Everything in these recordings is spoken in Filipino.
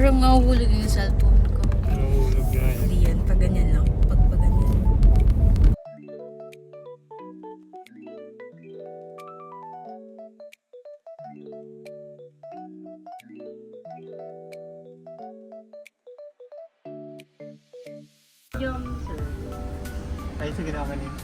Parang mahuhulog yung cellphone ko. Nahulog nga yan. Hindi yan, pag ganyan lang. Pag ganyan. Yung sir. Ay, sige na kanina.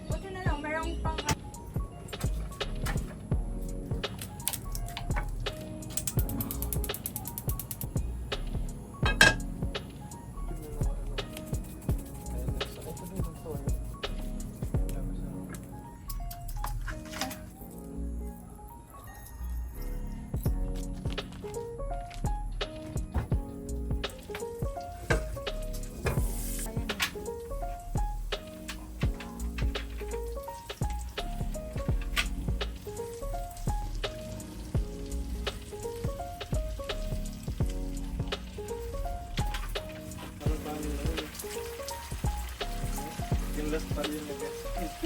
Buti na lang, merong pang... Yung last pala yun yung best. Ay!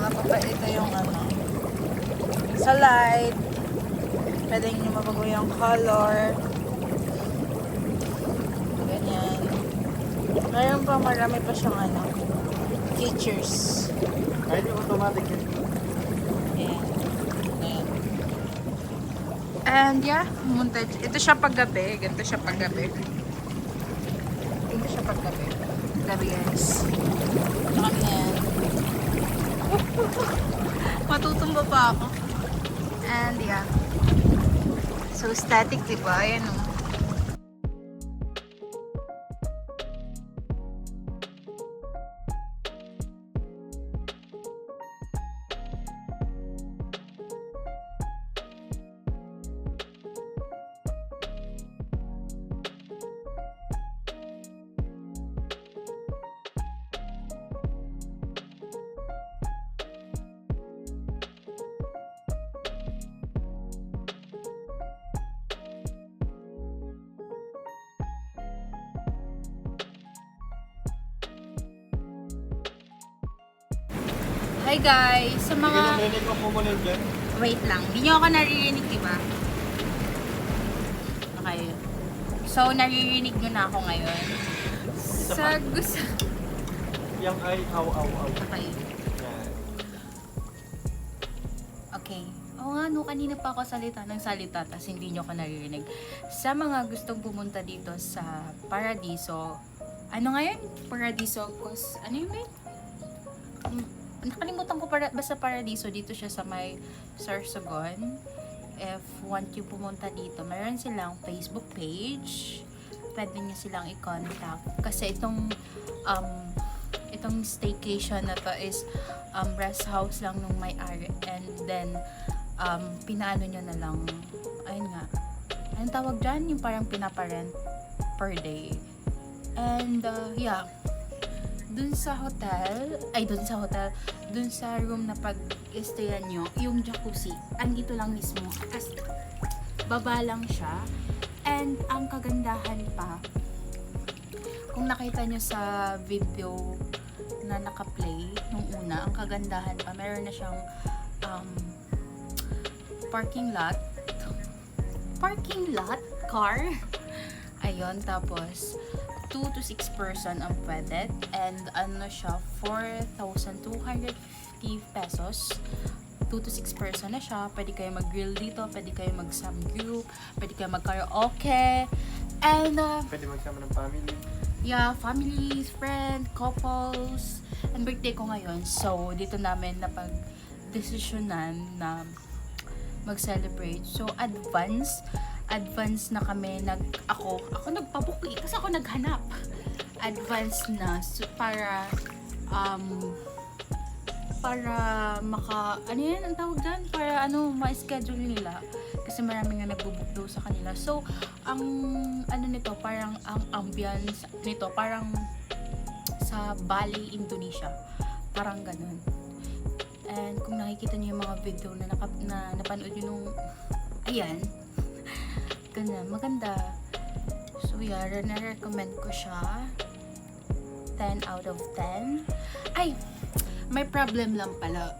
Naka-play na. Ito yung ano, sa light, pwede nyo mabago yung color, ganyan. Ngayon pa marami pa siyang ano, features. Kahit yung automatic yun. Ayan. Ayan. And yeah, montage. Ito siya paggabi. Ganito siya paggabi. Ito siya paggabi. Gabi guys. Ayan. Matutumba pa ako. And yeah. So static, diba? Ayan o. Hi guys! Sa Hindi mga... ko narinig mo pumunin dyan. Wait lang. Hindi nyo ako naririnig, diba? Okay. So, naririnig nyo na ako ngayon. Sa gusto... Yung ay, aw. Okay. Yan. Okay. Oo nga, no, kanina pa ako salita ng salita, tas hindi nyo ako naririnig. Sa mga gustong pumunta dito sa Paradiso, ano nga yun? Paradiso, ano yun ba? Nakalimutan ko basta Paradiso, dito siya sa may Sorsogon. If want you pumunta dito, meron silang Facebook page. Pwede nyo silang i-contact. Kasi itong staycation na to is rest house lang nung may-ari. And then, pinaano nyo na lang, ayun nga, anong tawag dyan? Yung parang pinaparent per day. And, yeah, dun sa room na pag-stayan nyo, yung jacuzzi, andito lang mismo. As baba lang siya. And ang kagandahan pa, kung nakita nyo sa video na naka-play nung una, ang kagandahan pa, meron na siyang parking lot, car. Ayun, tapos 2 to 6 person ang pwede. And ano siya, 4,250 pesos. 2 to 6 person na siya. Pwede kayo mag-grill dito, pwede kayo mag-samgyu, pwede kayo mag-karaoke. And Pwede magsama ng family. yeah, families, friends, couples, and birthday ko ngayon. So, dito namin napag-desisyonan na mag-celebrate. So, advance na kami ako nagpabook kasi ako naghanap. Advance na so, para ano yan ang tawag dyan? Para ma-schedule nila. Kasi marami nga nagbo-book daw sa kanila. So, ang nito, parang ang ambience nito, parang sa Bali, Indonesia. Parang ganun. And kung nakikita niyo yung mga video na napanood niyo nung, ayan, ganun, maganda. So, yeah, na-recommend ko siya. 10 out of 10. Ay, may problem lang pala.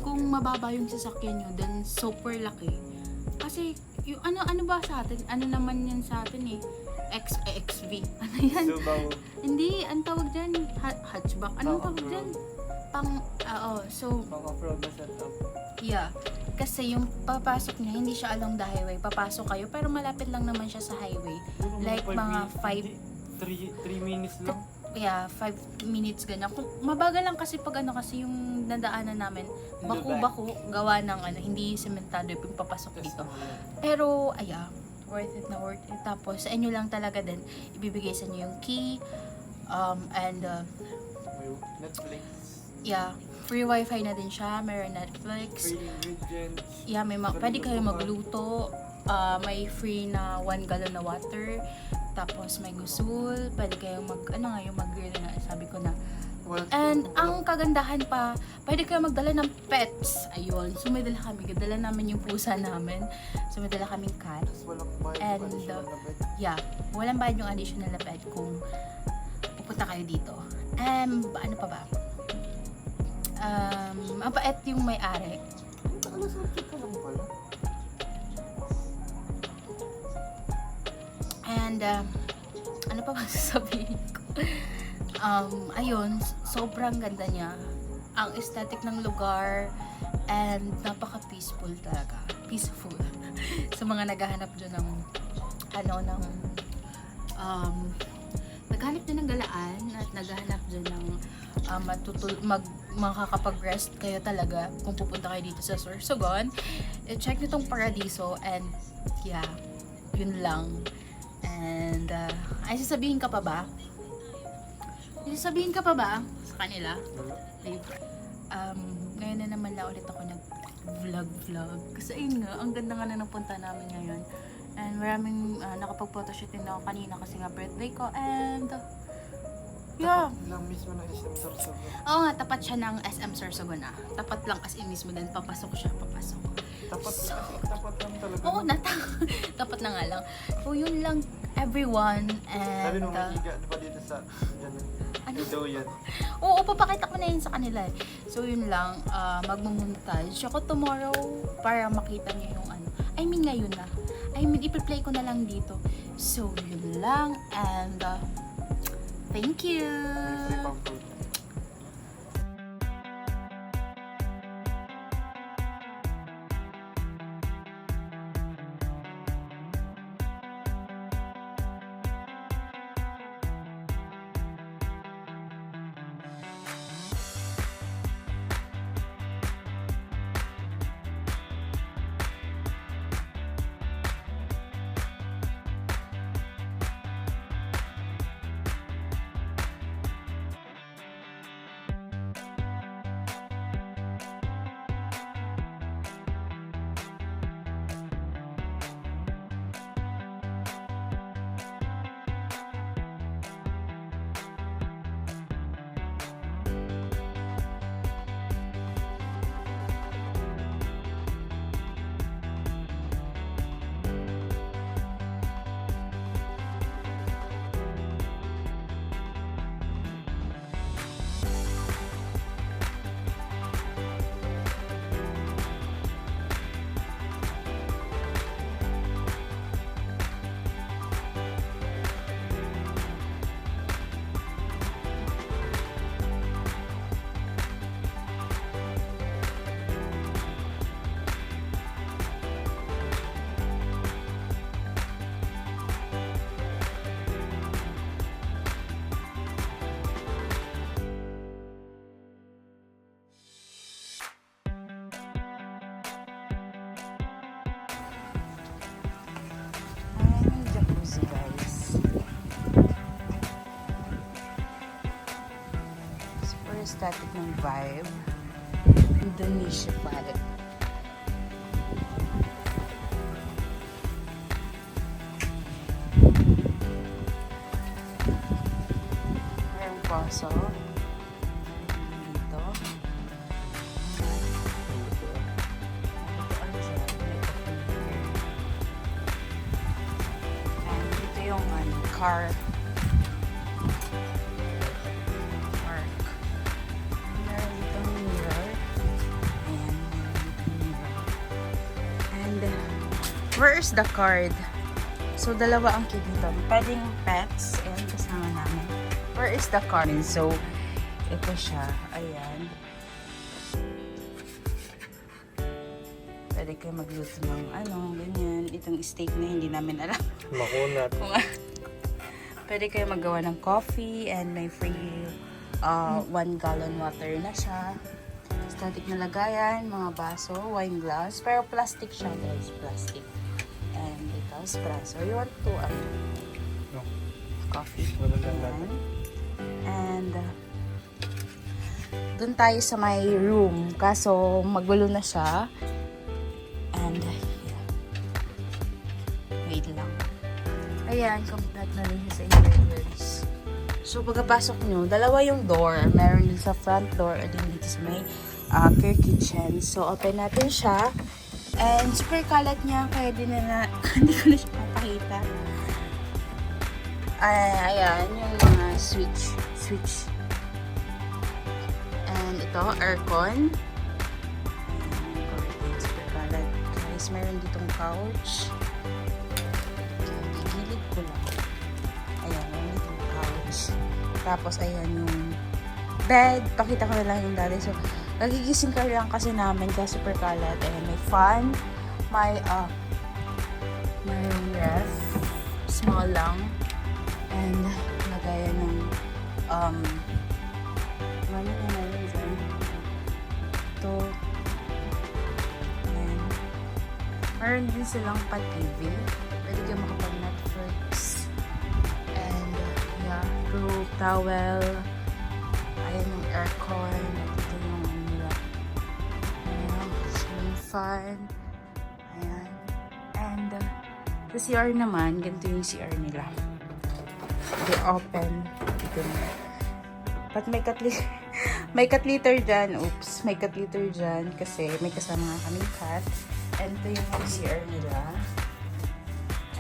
Kung mababa yung sasakyan nyo, then super laki. Kasi, yung ano ba sa atin? Ano naman yan sa atin eh? XV. Ano yan? Subaru. Hindi, ang tawag dyan, hatchback. Anong tawag dyan? So, Pang-off-road na setup. yeah. Kasi yung papasok niya, hindi siya along the highway. Papasok kayo, pero malapit lang naman siya sa highway. Like mga 3 minutes lang. Yeah, 5 minutes ganyan. Kung mabagal lang kasi pag kasi yung nadaanan namin, baku-baku, gawa ng hindi sementado yung papasok dito. Pero, worth it na worth it. Tapos, sa inyo lang talaga din, ibibigay sa inyo yung key, and, May Netflix. yeah, free wifi na din siya, meron Netflix. Free ingredients. Yeah, pwede kayo magluto, may free na 1 gallon na water, tapos may gusul, pwede kayong mag-grill na, sabi ko na. And ang kagandahan pa, pwede kayo magdala ng pets. Ayun, so may dala kami, dala namin yung pusa namin. So may dala kaming cat. Walang bayad And, yung additional na bed. Yeah, walang bayad yung additional na pet kung pupunta kayo dito. Ano pa ba? Mabait yung may-ari. Alas 8 pa lang pala. And, ano pa ba sasabihin ko? Ayun, sobrang ganda niya. Ang aesthetic ng lugar, and napaka-peaceful talaga. Peaceful. Sa mga naghahanap dyan ng, naghahanap dyan ng galaan, at naghahanap dyan ng makakapag-rest kayo talaga kung pupunta kayo dito sa Sorsogon. Check nyo tong Paradiso, and yeah, yun lang. And, ay sasabihin ka pa ba? Sasabihin ka pa ba sa kanila? Ngayon na naman na ulit ako nag-vlog. Kasi ayun nga, ang ganda nga na napunta namin ngayon. And maraming nakapag-photoshoot din ako kanina kasi nga birthday ko. And, yeah. Tapat lang mismo ng SM Sorsogon. Oo nga, tapat siya ng SM Sorsogon na. Tapat lang as in mismo din, papasok siya. Tapat lang talaga. Oo, tapat na nga lang. So, yun lang, everyone. And, Sabi nung mahiga na pa dito sa daw yan. Oo, papakita ko na yun sa kanila. So, yun lang. Magmumontage ako tomorrow para makita niyo yung ngayon na. I-play ko na lang dito. So, yun lang. And, thank you! May free pang food. guys. Super aesthetic ng vibe. Indonesia vibe. Merong poso. Dito. And dito yung car park. Meron ditong mirror. Ayan, meron ditong mirror. And where is the card? So, dalawa ang key dito. Pwedeng pets. Ayan, kasama namin. Where is the card? So, ito siya. Ayan. Pwede kayo magluto ng ganyan. Itong steak na hindi namin alam. Makunat. Pwede kayo maggawa ng coffee and may free 1 gallon water na siya. Static na lagayan, mga baso, wine glass. Pero plastic siya guys, plastic. And ito, espresso. You want to No. coffee? Wala lang Ayan. And dun tayo sa my room. Kaso magulo na siya. And yeah. Wait lang. Ayan, complete na rin siya sa interiors. So, pagkapasok nyo, dalawa yung door. Meron din sa front door at din dito sa may care kitchen. So, open natin siya. And super kalat niya, kaya din na hindi ko na siya papakita. Ayan, yung mga switch. And ito, aircon. Ayan, super kalat. Guys, meron ditong couch. Gilid ko lang. Ayan, meron ditong couch. Tapos, ayan yung bed. Pakita ko na lang yung dati. So, nagigising ka lang kasi namin kasi super kalat. Ayan, may fan. May ref. Small lang. And, lagayan ng ano na yun dyan. Ito. Ayan. Meron din silang pa-TV. Pwede kayo makapag-Netflix. And, yeah, robe, towel. Ayan yung aircon. Ito yung nila. Ayan, ceiling fan. Ayan. And, sa CR naman, ganito yung CR nila. They open. Dito na. But may may cat litter dyan. Oops. May cat litter dyan kasi may kasama nga kaming cat. And ito yung CR nila.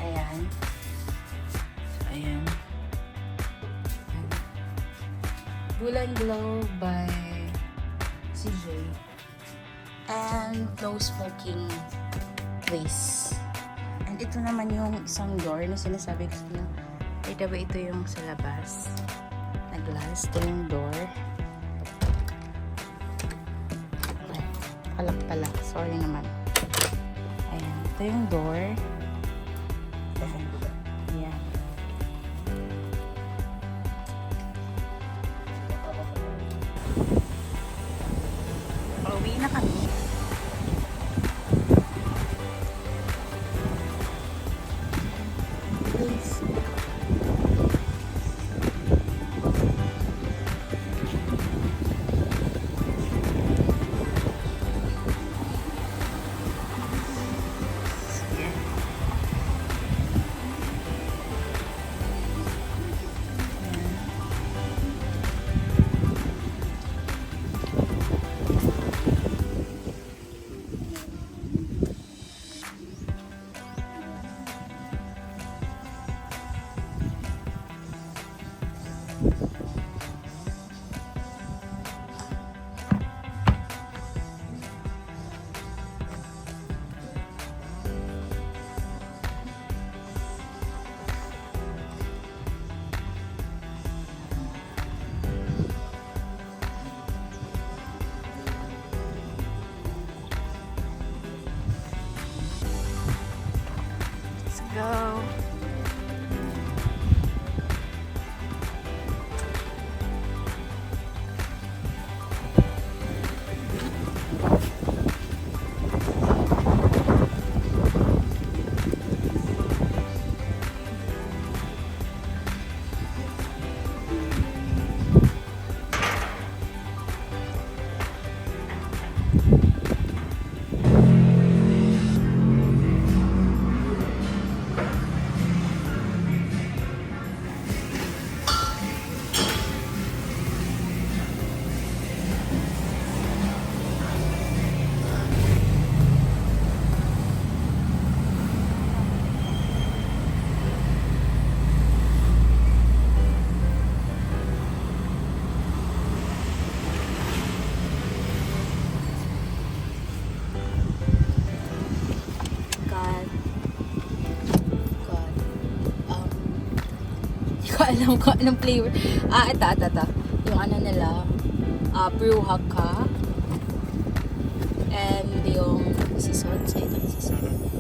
Ayan. So, ayan. Bulan Glow by CJ. And no smoking place. And ito naman yung isang door na sinasabi ko na diba ito yung sa labas na glass. Ito yung door. Palak pala. Sorry naman. Ayan. Ito yung door. Ayan. Pauwi na kami. Please. Go. alam kung anong flavor. Ito. Yung ano nila, brew haka. And yung sisod. Sa itong sisod.